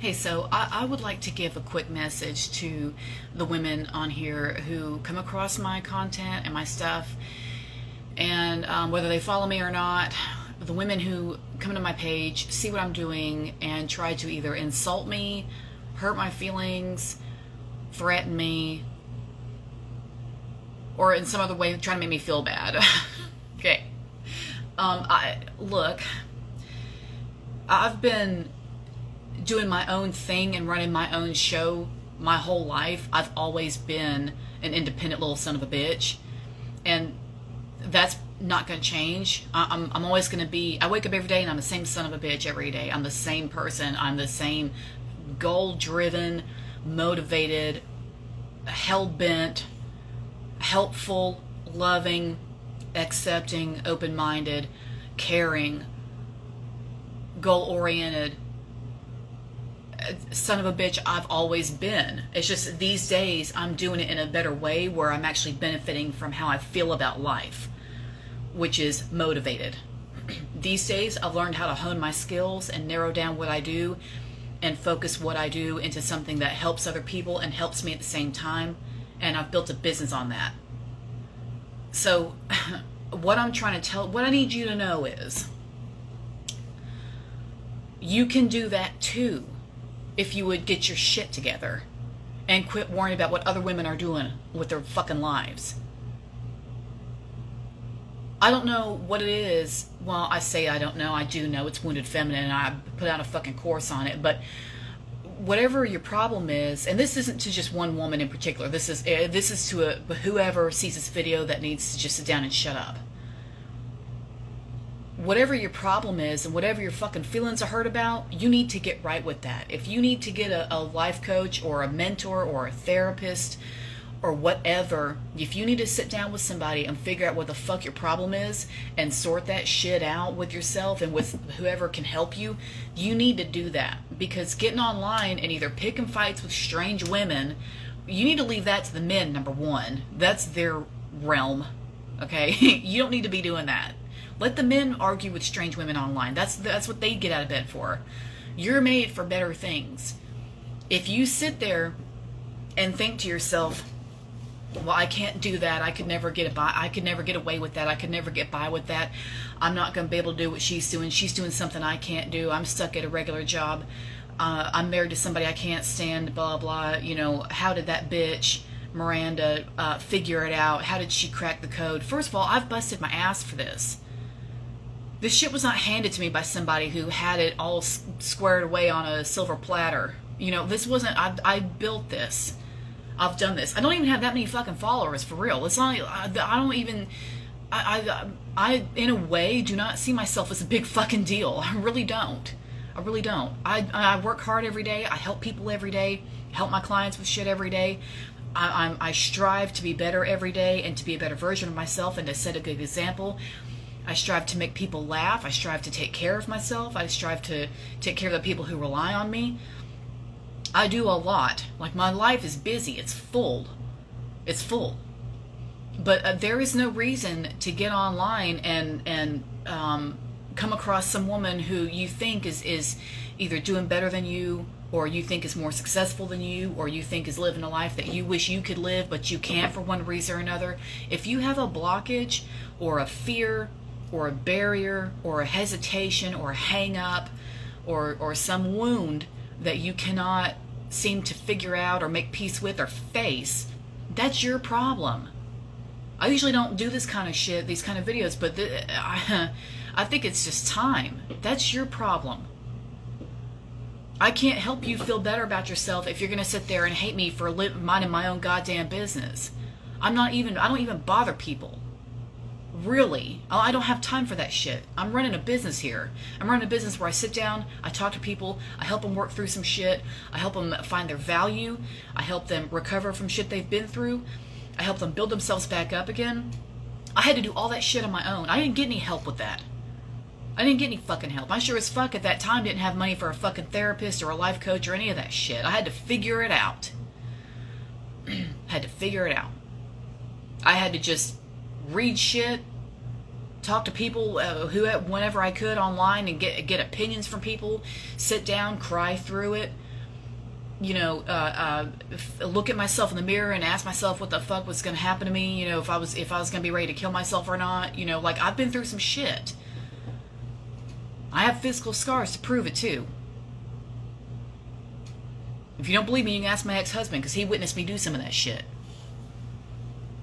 Hey, so I would like to give a quick message to the women on here who come across my content and my stuff, and whether they follow me or not, the women who come to my page, see what I'm doing, and try to either insult me, hurt my feelings, threaten me, or in some other way trying to make me feel bad. Okay. Look, I've been doing my own thing and running my own show my whole life. I've always been an independent little son of a bitch, and that's not going to change. I'm always going to be. I wake up every day and I'm the same son of a bitch every day. I'm the same person. I'm the same goal-driven, motivated, hell-bent, helpful, loving, accepting, open-minded, caring, goal-oriented son of a bitch I've always been. It's just these days I'm doing it in a better way where I'm actually benefiting from how I feel about life, which is motivated. These days I've learned how to hone my skills and narrow down what I do and focus what I do into something that helps other people and helps me at the same time, and I've built a business on that. So what I need you to know is you can do that too if you would get your shit together and quit worrying about what other women are doing with their fucking lives. I don't know what it is. Well, I say I don't know. I do know. It's Wounded Feminine, and I put out a fucking course on it. But whatever your problem is, and this isn't to just one woman in particular. This is to whoever sees this video that needs to just sit down and shut up. Whatever your problem is and whatever your fucking feelings are hurt about, you need to get right with that. If you need to get a life coach or a mentor or a therapist or whatever, if you need to sit down with somebody and figure out what the fuck your problem is and sort that shit out with yourself and with whoever can help you, you need to do that. Because getting online and either picking fights with strange women, you need to leave that to the men, number one. That's their realm, okay? You don't need to be doing that. Let the men argue with strange women online. That's what they get out of bed for. You're made for better things. If you sit there and think to yourself, well, I can't do that. I could never get away with that. I could never get by with that. I'm not going to be able to do what she's doing. She's doing something I can't do. I'm stuck at a regular job. I'm married to somebody I can't stand, blah, blah. You know, how did that bitch, Miranda, figure it out? How did she crack the code? First of all, I've busted my ass for this. This shit was not handed to me by somebody who had it all squared away on a silver platter. You know, this wasn't, I built this. I've done this. I don't even have that many fucking followers, for real. It's not, I don't even, I in a way, do not see myself as a big fucking deal. I really don't. I really don't. I work hard every day. I help people every day. Help my clients with shit every day. I strive to be better every day and to be a better version of myself and to set a good example. I strive to make people laugh. I strive to take care of myself. I strive to take care of the people who rely on me. I do a lot. Like, my life is busy. It's full. It's full. But there is no reason to get online and come across some woman who you think is either doing better than you, or you think is more successful than you, or you think is living a life that you wish you could live but you can't for one reason or another. If you have a blockage or a fear or a barrier or a hesitation or a hang up or some wound that you cannot seem to figure out or make peace with or face, that's your problem. I usually don't do this kind of shit, these kind of videos, but I think it's just time. That's your problem. I can't help you feel better about yourself if you're going to sit there and hate me for minding my own goddamn business. I don't even bother people. Really. I don't have time for that shit. I'm running a business here. I'm running a business where I sit down, I talk to people, I help them work through some shit, I help them find their value, I help them recover from shit they've been through, I help them build themselves back up again. I had to do all that shit on my own. I didn't get any help with that. I didn't get any fucking help. I sure as fuck at that time didn't have money for a fucking therapist or a life coach or any of that shit. I had to figure it out. Had to figure it out. I had to just read shit, talk to people whenever I could online and get opinions from people, sit down, cry through it, look at myself in the mirror and ask myself what the fuck was going to happen to me, if I was going to be ready to kill myself or not. Like, I've been through some shit. I have physical scars to prove it too. If you don't believe me, you can ask my ex-husband, because he witnessed me do some of that shit.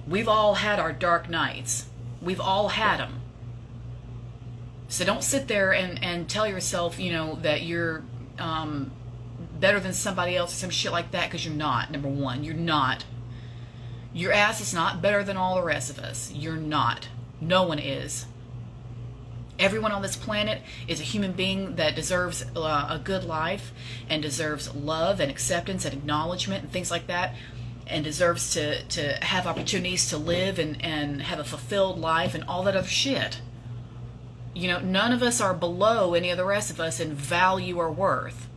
We've all had our dark nights. We've all had them. So don't sit there and tell yourself, that you're better than somebody else or some shit like that, because you're not. Number one, you're not. Your ass is not better than all the rest of us. You're not. No one is. Everyone on this planet is a human being that deserves a good life and deserves love and acceptance and acknowledgement and things like that, and deserves to have opportunities to live and have a fulfilled life and all that other shit. None of us are below any of the rest of us in value or worth.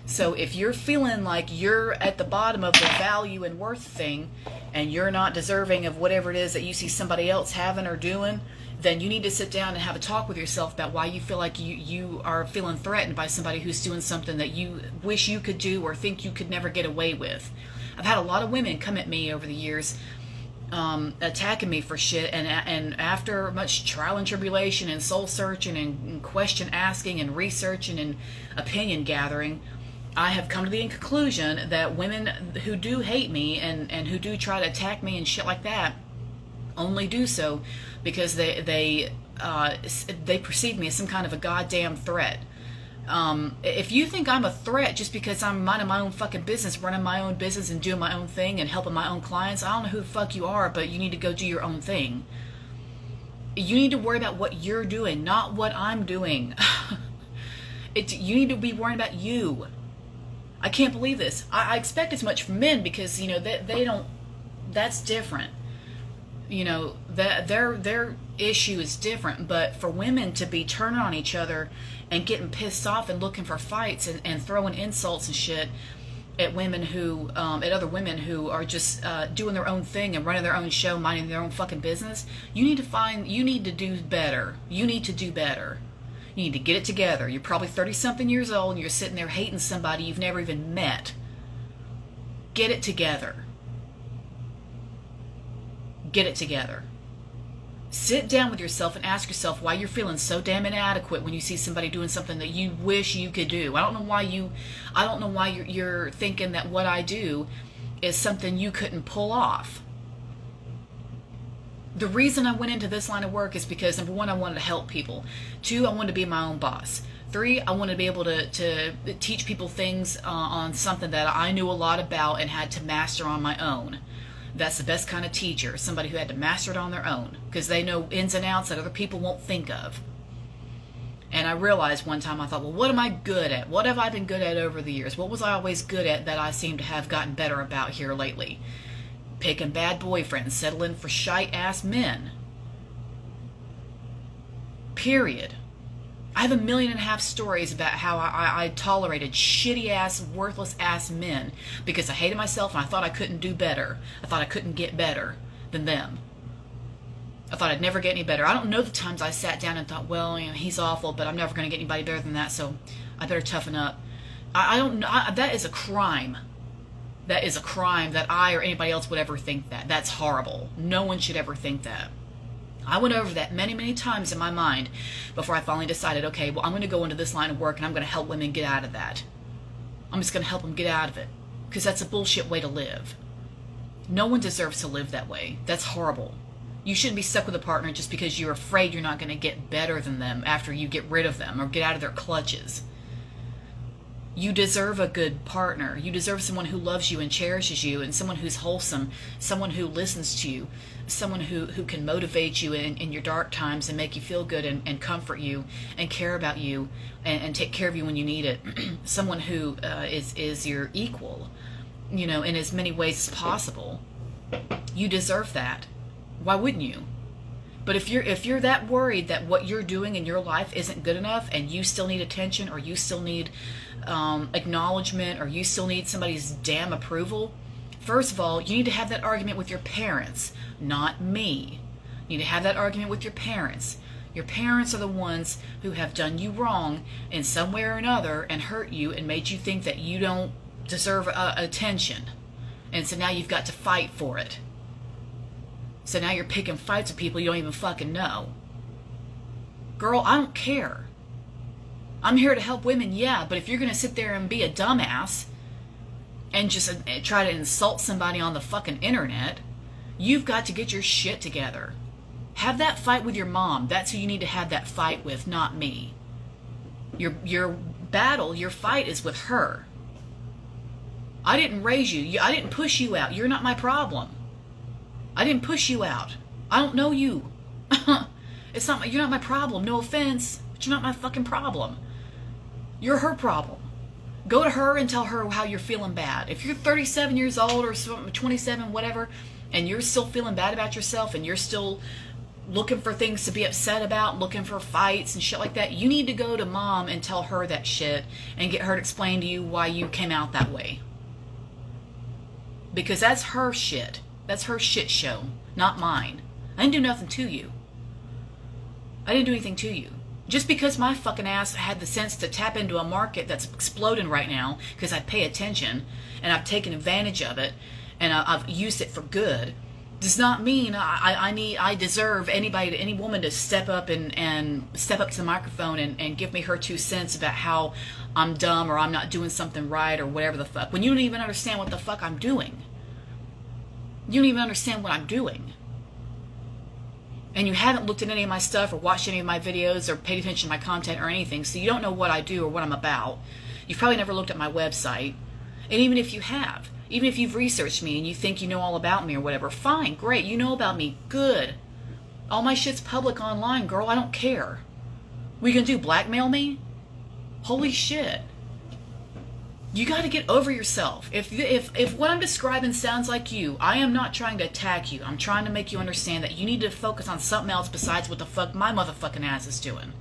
So if you're feeling like you're at the bottom of the value and worth thing, and you're not deserving of whatever it is that you see somebody else having or doing, then you need to sit down and have a talk with yourself about why you feel like you are feeling threatened by somebody who's doing something that you wish you could do or think you could never get away with. I've had a lot of women come at me over the years, attacking me for shit, and after much trial and tribulation and soul searching and question asking and researching and opinion gathering, I have come to the conclusion that women who do hate me and who do try to attack me and shit like that only do so because they perceive me as some kind of a goddamn threat. If you think I'm a threat just because I'm minding my own fucking business, running my own business and doing my own thing and helping my own clients, I don't know who the fuck you are, but you need to go do your own thing. You need to worry about what you're doing, not what I'm doing. You need to be worrying about you. I can't believe this. I expect as much from men because, they don't, that's different. That their issue is different, but for women to be turning on each other and getting pissed off and looking for fights and throwing insults and shit at women who, at other women who are just doing their own thing and running their own show, minding their own fucking business, you need to do better. You need to do better. You need to get it together. You're probably 30-something years old and you're sitting there hating somebody you've never even met. Get it together. Get it together. Sit down with yourself and ask yourself why you're feeling so damn inadequate when you see somebody doing something that you wish you could do. I don't know why you're thinking that what I do is something you couldn't pull off. The reason I went into this line of work is because, number one, I wanted to help people. 2, I wanted to be my own boss. 3, I wanted to be able to teach people things on something that I knew a lot about and had to master on my own. That's the best kind of teacher, somebody who had to master it on their own, because they know ins and outs that other people won't think of. And I realized one time, I thought, well, what am I good at? What have I been good at over the years? What was I always good at that I seem to have gotten better about here lately? Picking bad boyfriends, settling for shite-ass men. Period. I have 1.5 million stories about how I tolerated shitty-ass, worthless-ass men because I hated myself and I thought I couldn't do better. I thought I couldn't get better than them. I thought I'd never get any better. I don't know the times I sat down and thought, well, he's awful, but I'm never going to get anybody better than that, so I better toughen up. I don't know. That is a crime. That is a crime that I or anybody else would ever think that. That's horrible. No one should ever think that. I went over that many, many times in my mind before I finally decided, okay, well, I'm going to go into this line of work and I'm going to help women get out of that. I'm just going to help them get out of it because that's a bullshit way to live. No one deserves to live that way. That's horrible. You shouldn't be stuck with a partner just because you're afraid you're not going to get better than them after you get rid of them or get out of their clutches. You deserve a good partner. You deserve someone who loves you and cherishes you, and someone who's wholesome, someone who listens to you, someone who can motivate you in your dark times and make you feel good and comfort you and care about you and take care of you when you need it. Someone who is your equal, in as many ways as possible. You deserve that. Why wouldn't you? But if you're that worried that what you're doing in your life isn't good enough and you still need attention or you still need acknowledgement or you still need somebody's damn approval, first of all, you need to have that argument with your parents, not me. You need to have that argument with your parents. Your parents are the ones who have done you wrong in some way or another and hurt you and made you think that you don't deserve attention. And so now you've got to fight for it. So now you're picking fights with people you don't even fucking know. Girl, I don't care. I'm here to help women, yeah, but if you're going to sit there and be a dumbass and just try to insult somebody on the fucking internet, you've got to get your shit together. Have that fight with your mom. That's who you need to have that fight with, not me. Your battle, your fight is with her. I didn't raise you. I didn't push you out. You're not my problem. I didn't push you out. I don't know you. You're not my problem. No offense, but you're not my fucking problem. You're her problem. Go to her and tell her how you're feeling bad. If you're 37 years old or 27, whatever, and you're still feeling bad about yourself and you're still looking for things to be upset about, looking for fights and shit like that, you need to go to mom and tell her that shit and get her to explain to you why you came out that way. Because that's her shit. That's her shit show, not mine. I didn't do nothing to you. I didn't do anything to you. Just because my fucking ass had the sense to tap into a market that's exploding right now because I pay attention and I've taken advantage of it and I've used it for good, does not mean I deserve any woman to step up and step up to the microphone and give me her 2 cents about how I'm dumb or I'm not doing something right or whatever the fuck, when you don't even understand what the fuck I'm doing. You don't even understand what I'm doing. And you haven't looked at any of my stuff or watched any of my videos or paid attention to my content or anything, so you don't know what I do or what I'm about. You've probably never looked at my website. And even if you have, even if you've researched me and you think you know all about me or whatever, fine, great, you know about me, good. All my shit's public online, girl, I don't care. What are you gonna do, blackmail me? Holy shit. You got to get over yourself. If what I'm describing sounds like you, I am not trying to attack you. I'm trying to make you understand that you need to focus on something else besides what the fuck my motherfucking ass is doing.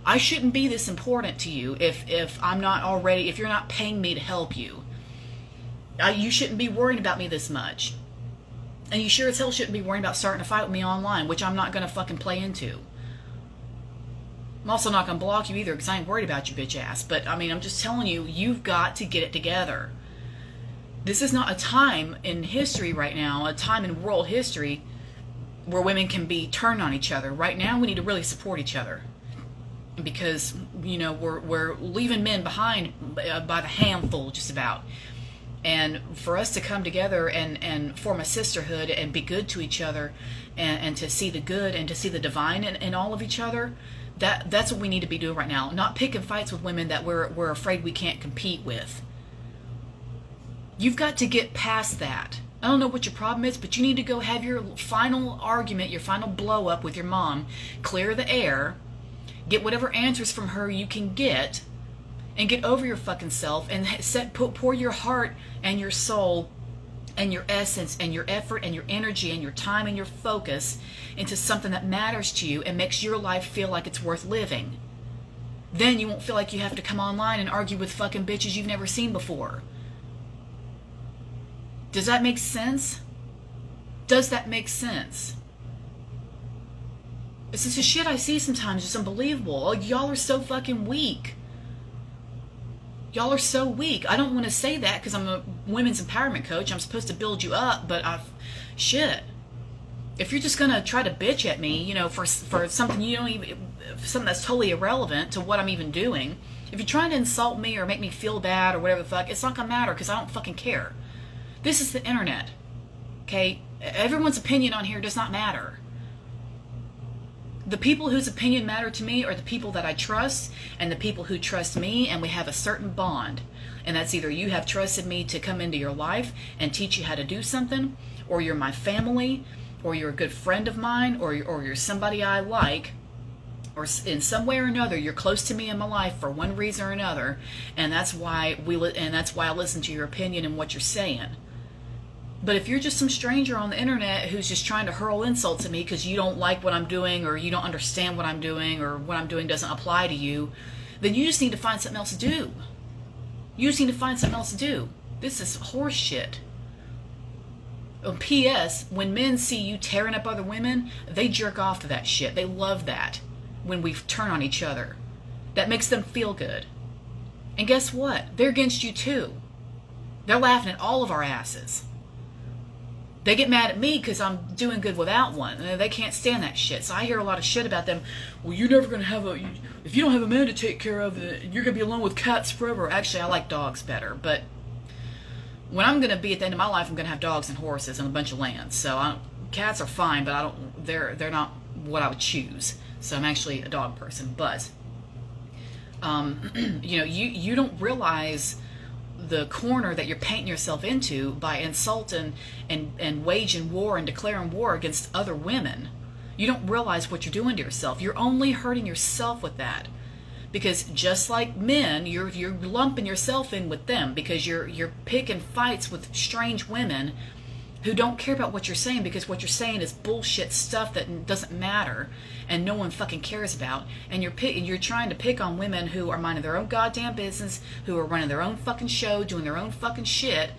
I shouldn't be this important to you if you're not paying me to help you. You shouldn't be worrying about me this much. And you sure as hell shouldn't be worrying about starting a fight with me online, which I'm not going to fucking play into. I'm also not going to block you either because I ain't worried about you bitch ass. But, I mean, I'm just telling you, you've got to get it together. This is not a time in history right now, a time in world history where women can be turned on each other. Right now, we need to really support each other. Because, you know, we're leaving men behind by the handful just about. And for us to come together and form a sisterhood and be good to each other and to see the good and to see the divine in all of each other, that's what we need to be doing right now. Not picking fights with women that we're afraid we can't compete with. You've got to get past that. I don't know what your problem is, but you need to go have your final argument, your final blow up with your mom, clear the air, get whatever answers from her you can get, and get over your fucking self and pour your heart and your soul and your essence and your effort and your energy and your time and your focus into something that matters to you and makes your life feel like it's worth living. Then you won't feel like you have to come online and argue with fucking bitches you've never seen before. Does that make sense? Does that make sense? It's just the shit I see sometimes. It's unbelievable. Like, y'all are so fucking weak. Y'all are so weak. I don't want to say that because I'm a women's empowerment coach. I'm supposed to build you up, but shit. If you're just gonna try to bitch at me, you know, for something you don't even, something that's totally irrelevant to what I'm even doing, if you're trying to insult me or make me feel bad or whatever the fuck, it's not gonna matter because I don't fucking care. This is the internet, okay? Everyone's opinion on here does not matter. The people whose opinion matter to me are the people that I trust and the people who trust me, and we have a certain bond. And that's either you have trusted me to come into your life and teach you how to do something, or you're my family, or you're a good friend of mine, or you're somebody I like, or in some way or another you're close to me in my life for one reason or another, and that's why I listen to your opinion and what you're saying. But if you're just some stranger on the internet who's just trying to hurl insults at me because you don't like what I'm doing or you don't understand what I'm doing or what I'm doing doesn't apply to you, then you just need to find something else to do. You just need to find something else to do. This is horse shit. P.S. When men see you tearing up other women, they jerk off to that shit. They love that when we turn on each other. That makes them feel good. And guess what? They're against you too. They're laughing at all of our asses. They get mad at me because I'm doing good without one. They can't stand that shit. So I hear a lot of shit about them. Well, you're never going to have if you don't have a man to take care of, you're going to be alone with cats forever. Actually, I like dogs better. But when I'm going to be at the end of my life, I'm going to have dogs and horses and a bunch of land. So cats are fine, but they're not what I would choose. So I'm actually a dog person. But, you don't realize the corner that you're painting yourself into by insulting and waging war and declaring war against other women. You don't realize what you're doing to yourself. You're only hurting yourself with that. Because just like men, you're lumping yourself in with them because you're picking fights with strange women who don't care about what you're saying, because what you're saying is bullshit stuff that doesn't matter and no one fucking cares about. And you're trying to pick on women who are minding their own goddamn business, who are running their own fucking show, doing their own fucking shit,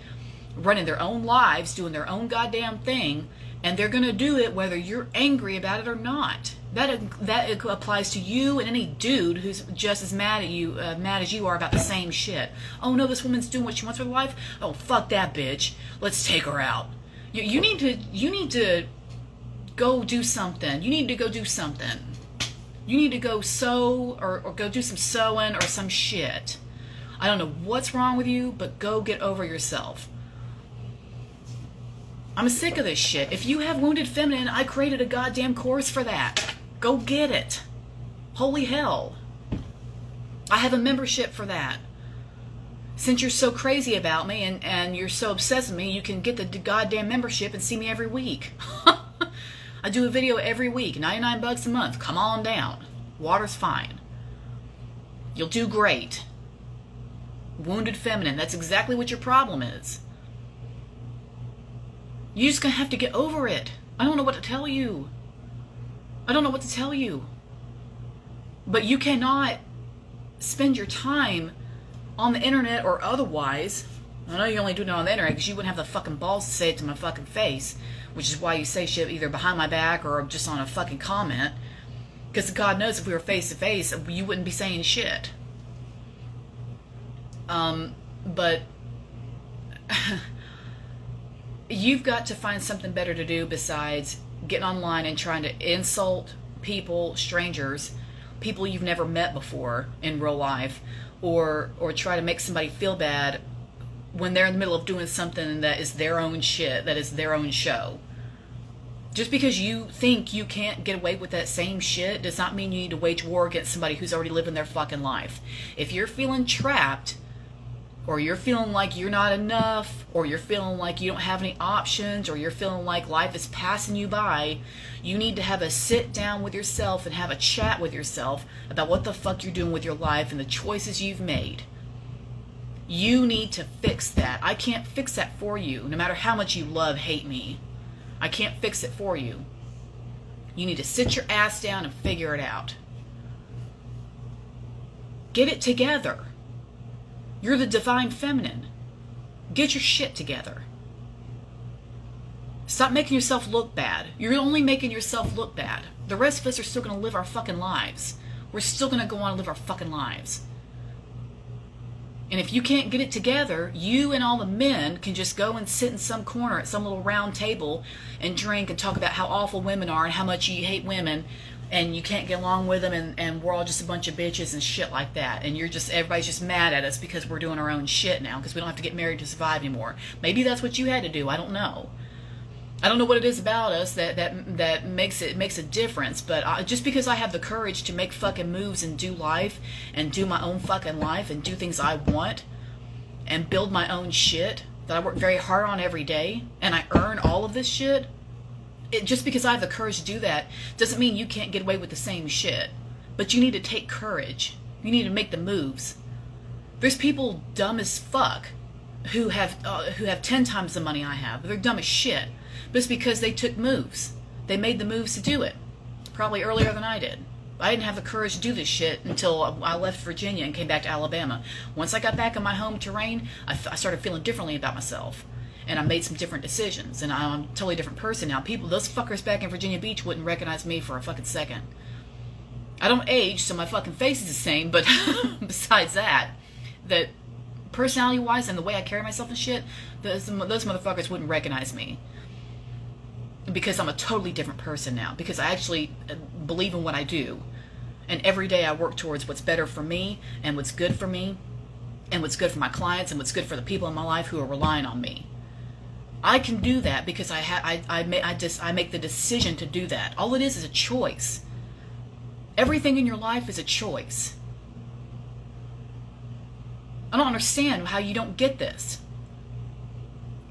running their own lives, doing their own goddamn thing, and they're gonna do it whether you're angry about it or not. That applies to you and any dude who's just as mad as you are about the same shit. Oh no, this woman's doing what she wants with her life. Oh fuck that bitch. Let's take her out. You need to go do something. You need to go do something. You need to go sew or go do some sewing or some shit. I don't know what's wrong with you, but go get over yourself. I'm sick of this shit. If you have Wounded Feminine, I created a goddamn course for that. Go get it. Holy hell. I have a membership for that. Since you're so crazy about me and you're so obsessed with me, you can get the goddamn membership and see me every week. I do a video every week, $99 a month. Come on down. Water's fine. You'll do great. Wounded Feminine, that's exactly what your problem is. You're just going to have to get over it. I don't know what to tell you. But you cannot spend your time on the internet or otherwise. I know you only do it on the internet because you wouldn't have the fucking balls to say it to my fucking face, which is why you say shit either behind my back or just on a fucking comment, because God knows if we were face to face you wouldn't be saying shit. But you've got to find something better to do besides getting online and trying to insult people, strangers, people you've never met before in real life, or try to make somebody feel bad when they're in the middle of doing something that is their own shit, that is their own show. Just because you think you can't get away with that same shit does not mean you need to wage war against somebody who's already living their fucking life. If you're feeling trapped, or you're feeling like you're not enough, or you're feeling like you don't have any options, or you're feeling like life is passing you by, you need to have a sit down with yourself and have a chat with yourself about what the fuck you're doing with your life and the choices you've made. You need to fix that. I can't fix that for you, no matter how much you hate me. I can't fix it for you. You need to sit your ass down and figure it out. Get it together. You're the divine feminine. Get your shit together. Stop making yourself look bad. You're only making yourself look bad. The rest of us are still going to live our fucking lives. We're still going to go on and live our fucking lives. And if you can't get it together, you and all the men can just go and sit in some corner at some little round table and drink and talk about how awful women are and how much you hate women and you can't get along with them and we're all just a bunch of bitches and shit like that. And everybody's just mad at us because we're doing our own shit now because we don't have to get married to survive anymore. Maybe that's what you had to do. I don't know. I don't know what it is about us that makes a difference, but just because I have the courage to make fucking moves and do life and do my own fucking life and do things I want and build my own shit that I work very hard on every day and I earn all of this shit, just because I have the courage to do that doesn't mean you can't get away with the same shit. But you need to take courage. You need to make the moves. There's people dumb as fuck who have 10 times the money I have. They're dumb as shit. But it's because they took moves. They made the moves to do it. Probably earlier than I did. I didn't have the courage to do this shit until I left Virginia and came back to Alabama. Once I got back in my home terrain, I started feeling differently about myself. And I made some different decisions. And I'm a totally different person now. Those fuckers back in Virginia Beach wouldn't recognize me for a fucking second. I don't age, so my fucking face is the same. But besides that personality-wise and the way I carry myself and shit, those motherfuckers wouldn't recognize me. Because I'm a totally different person now. Because I actually believe in what I do. And every day I work towards what's better for me, and what's good for me, and what's good for my clients, and what's good for the people in my life who are relying on me. I can do that because I make the decision to do that. All it is a choice. Everything in your life is a choice. I don't understand how you don't get this.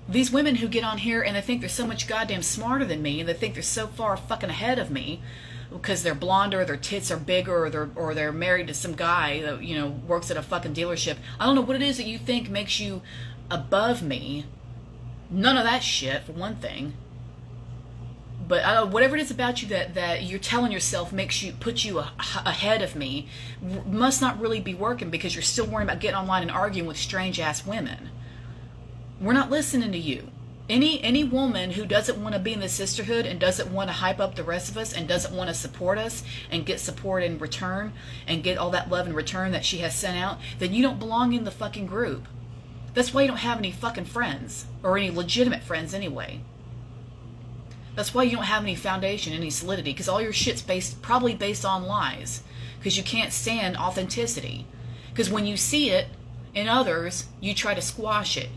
These women who get on here and they think they're so much goddamn smarter than me, and they think they're so far fucking ahead of me because they're blonder, or their tits are bigger, or they're married to some guy that, you know, works at a fucking dealership. I don't know what it is that you think makes you above me. None of that shit, for one thing. But whatever it is about you that you're telling yourself puts you ahead of me must not really be working, because you're still worrying about getting online and arguing with strange ass women. We're not listening to you. Any woman who doesn't want to be in the sisterhood and doesn't want to hype up the rest of us and doesn't want to support us and get support in return and get all that love in return that she has sent out, then you don't belong in the fucking group. That's why you don't have any fucking friends, or any legitimate friends anyway. That's why you don't have any foundation, any solidity, because all your shit's probably based on lies, because you can't stand authenticity. Because when you see it in others, you try to squash it.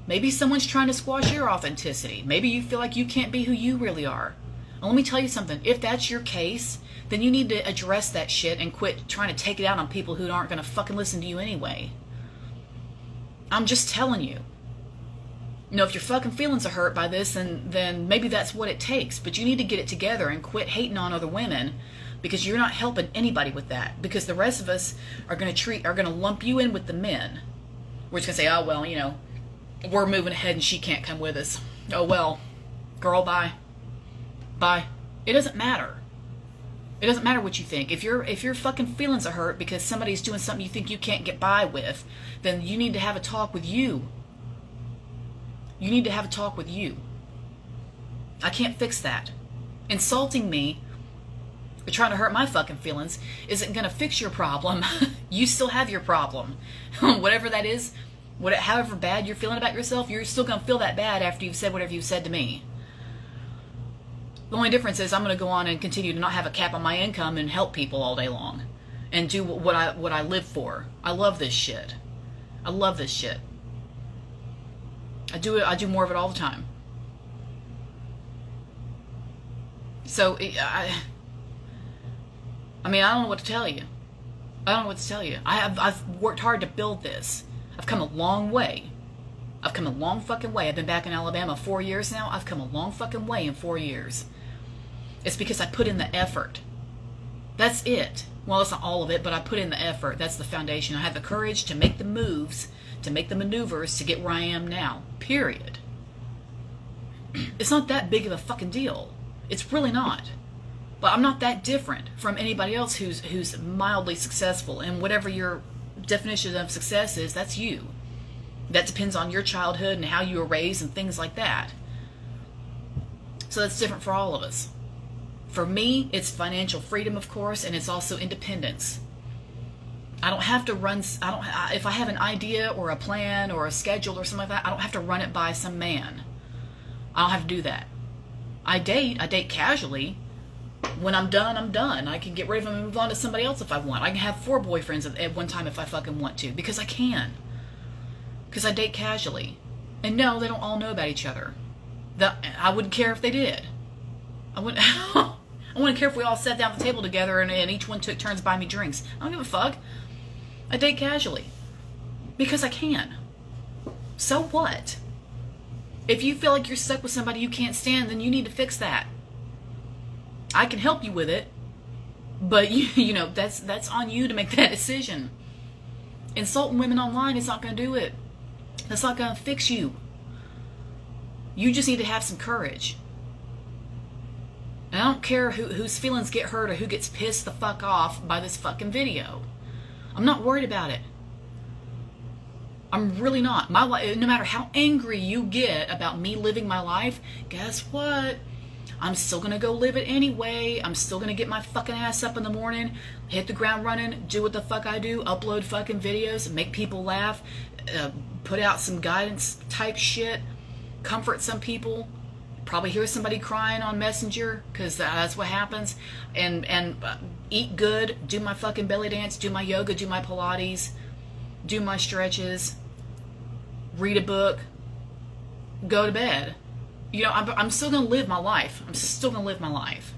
Maybe someone's trying to squash your authenticity. Maybe you feel like you can't be who you really are. And let me tell you something. If that's your case, then you need to address that shit and quit trying to take it out on people who aren't going to fucking listen to you anyway. I'm just telling you. You know, if your fucking feelings are hurt by this, then maybe that's what it takes. But you need to get it together and quit hating on other women, because you're not helping anybody with that. Because the rest of us are going to lump you in with the men. We're just going to say, oh, well, you know, we're moving ahead and she can't come with us. Oh, well, girl, bye. Bye. It doesn't matter. It doesn't matter what you think. If your fucking feelings are hurt because somebody's doing something you think you can't get by with, then you need to have a talk with you. You need to have a talk with you. I can't fix that. Insulting me or trying to hurt my fucking feelings isn't going to fix your problem. You still have your problem. Whatever that is, however bad you're feeling about yourself, you're still going to feel that bad after you've said whatever you've said to me. The only difference is I'm going to go on and continue to not have a cap on my income and help people all day long and do what I live for. I love this shit. I love this shit. I do more of it all the time. So I mean, I don't know what to tell you. I don't know what to tell you. I've worked hard to build this. I've come a long way. I've come a long fucking way. I've been back in Alabama 4 years now. I've come a long fucking way in 4 years. It's because I put in the effort. That's it. Well, it's not all of it, but I put in the effort. That's the foundation. I have the courage to make the moves, to make the maneuvers to get where I am now. Period. It's not that big of a fucking deal. It's really not. But I'm not that different from anybody else who's mildly successful. And whatever your definition of success is, that's you. That depends on your childhood and how you were raised and things like that. So that's different for all of us. For me, it's financial freedom, of course, and it's also independence. I don't have to run, if I have an idea or a plan or a schedule or something like that, I don't have to run it by some man. I don't have to do that. I date casually. When I'm done, I'm done. I can get rid of them and move on to somebody else if I want. I can have 4 boyfriends at one time if I fucking want to, because I can. Because I date casually. And no, they don't all know about each other. I wouldn't care if they did. I wouldn't care if we all sat down at the table together and each one took turns buying me drinks. I don't give a fuck. I date casually. Because I can. So what? If you feel like you're stuck with somebody you can't stand, then you need to fix that. I can help you with it. But, you know, that's on you to make that decision. Insulting women online is not going to do it. That's not going to fix you. You just need to have some courage. And I don't care whose feelings get hurt or who gets pissed the fuck off by this fucking video. I'm not worried about it. I'm really not. My life, no matter how angry you get about me living my life, guess what? I'm still gonna go live it anyway. I'm still gonna get my fucking ass up in the morning, hit the ground running, do what the fuck I do, upload fucking videos, make people laugh, put out some guidance type shit, comfort some people, probably hear somebody crying on Messenger, because that's what happens, and eat good, do my fucking belly dance, do my yoga, do my Pilates, do my stretches, read a book, go to bed. You know, I'm still going to live my life. I'm still going to live my life.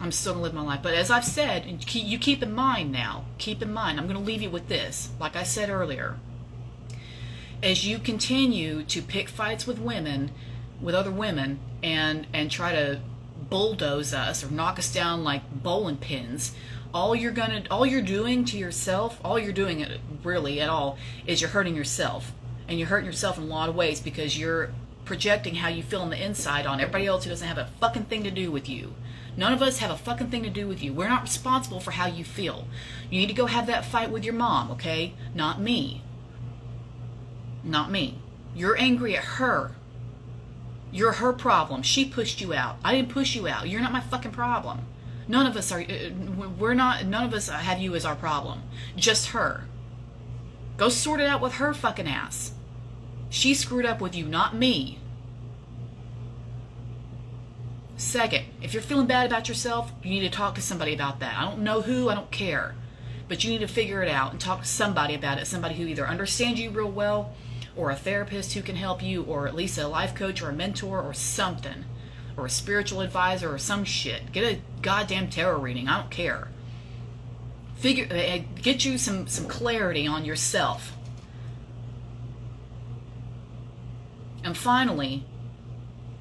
I'm still going to live my life. But as I've said, you keep in mind now, keep in mind, I'm going to leave you with this, like I said earlier. As you continue to pick fights with women, with other women, and try to bulldoze us or knock us down like bowling pins, all you're doing to yourself, all you're doing really at all, is you're hurting yourself. And you're hurting yourself in a lot of ways, because you're projecting how you feel on the inside on everybody else who doesn't have a fucking thing to do with you. None of us have a fucking thing to do with you. We're not responsible for how you feel. You need to go have that fight with your mom, okay? Not me. Not me. You're angry at her. You're her problem. She pushed you out. I didn't push you out. You're not my fucking problem. None of us have you as our problem. Just her. Go sort it out with her fucking ass. She screwed up with you, not me. Second, if you're feeling bad about yourself, you need to talk to somebody about that. I don't know who, I don't care. But you need to figure it out and talk to somebody about it. Somebody who either understands you real well, or a therapist who can help you, or at least a life coach or a mentor or something. Or a spiritual advisor or some shit. Get a goddamn tarot reading, I don't care. Get you some clarity on yourself. And finally,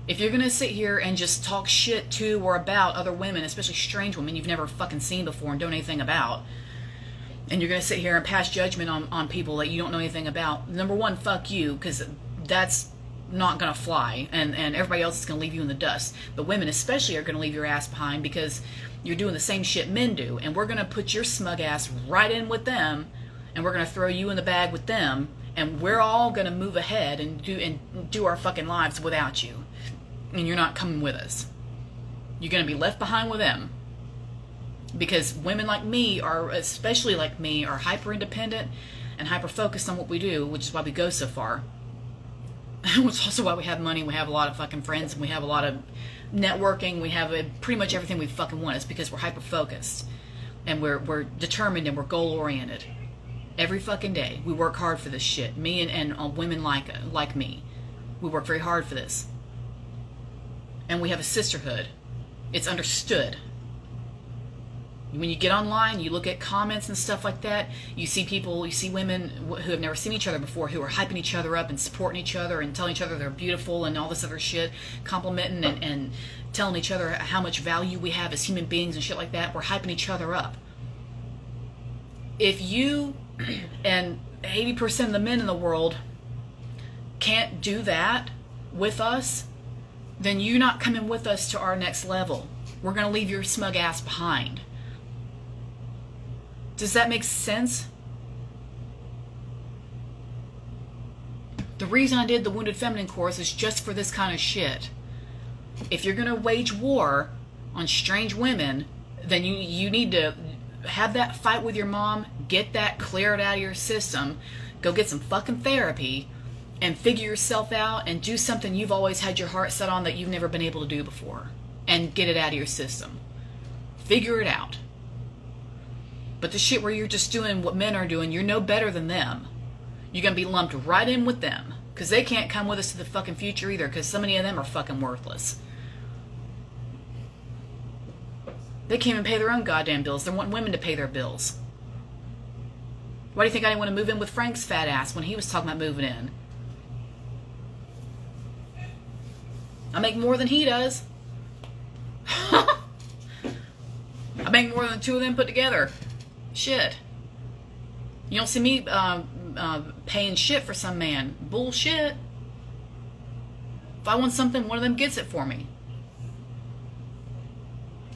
if you're gonna sit here and just talk shit to or about other women, especially strange women you've never fucking seen before and don't know anything about, and you're gonna sit here and pass judgment on people that you don't know anything about, number one, fuck you, because that's not gonna fly, and everybody else is gonna leave you in the dust. But women especially are gonna leave your ass behind, because you're doing the same shit men do, and we're gonna put your smug ass right in with them, and we're gonna throw you in the bag with them, and we're all gonna move ahead and do our fucking lives without you, and you're not coming with us. You're gonna be left behind with them, because women like me especially like me, are hyper independent and hyper focused on what we do, which is why we go so far. Which is also why we have money, we have a lot of fucking friends, and we have a lot of networking, we have pretty much everything we fucking want. It's because we're hyper focused, and we're determined, and we're goal oriented. Every fucking day we work hard for this shit. Me and women like me, we work very hard for this, and we have a sisterhood. It's understood. When you get online, you look at comments and stuff like that, you see women who have never seen each other before, who are hyping each other up and supporting each other and telling each other they're beautiful and all this other shit, complimenting and telling each other how much value we have as human beings and shit like that. We're hyping each other up. If you and 80% of the men in the world can't do that with us, then you're not coming with us to our next level. We're going to leave your smug ass behind. Does that make sense? The reason I did the Wounded Feminine course is just for this kind of shit. If you're going to wage war on strange women, then you need to have that fight with your mom, get that cleared out of your system, go get some fucking therapy, and figure yourself out and do something you've always had your heart set on that you've never been able to do before, and get it out of your system. Figure it out. But the shit where you're just doing what men are doing, you're no better than them. You're going to be lumped right in with them, because they can't come with us to the fucking future either, because so many of them are fucking worthless. They can't even pay their own goddamn bills. They're wanting women to pay their bills. Why do you think I didn't want to move in with Frank's fat ass when he was talking about moving in? I make more than he does. I make more than the two of them put together. Shit. You don't see me paying shit for some man. Bullshit. If I want something, one of them gets it for me.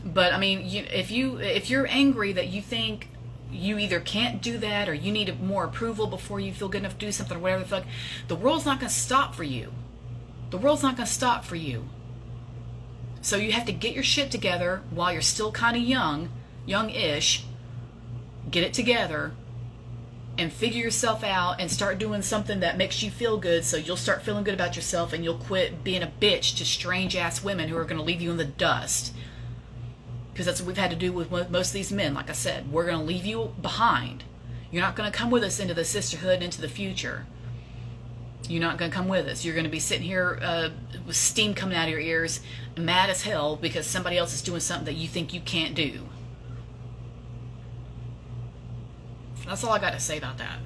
But I mean, if you're angry that you think you either can't do that or you need more approval before you feel good enough to do something or whatever the fuck, the world's not going to stop for you. The world's not going to stop for you. So you have to get your shit together while you're still kind of young-ish. Get it together and figure yourself out and start doing something that makes you feel good, so you'll start feeling good about yourself and you'll quit being a bitch to strange-ass women who are going to leave you in the dust. Because that's what we've had to do with most of these men. Like I said, we're going to leave you behind. You're not going to come with us into the sisterhood, into the future. You're not going to come with us. You're going to be sitting here with steam coming out of your ears, mad as hell because somebody else is doing something that you think you can't do. That's all I got to say about that.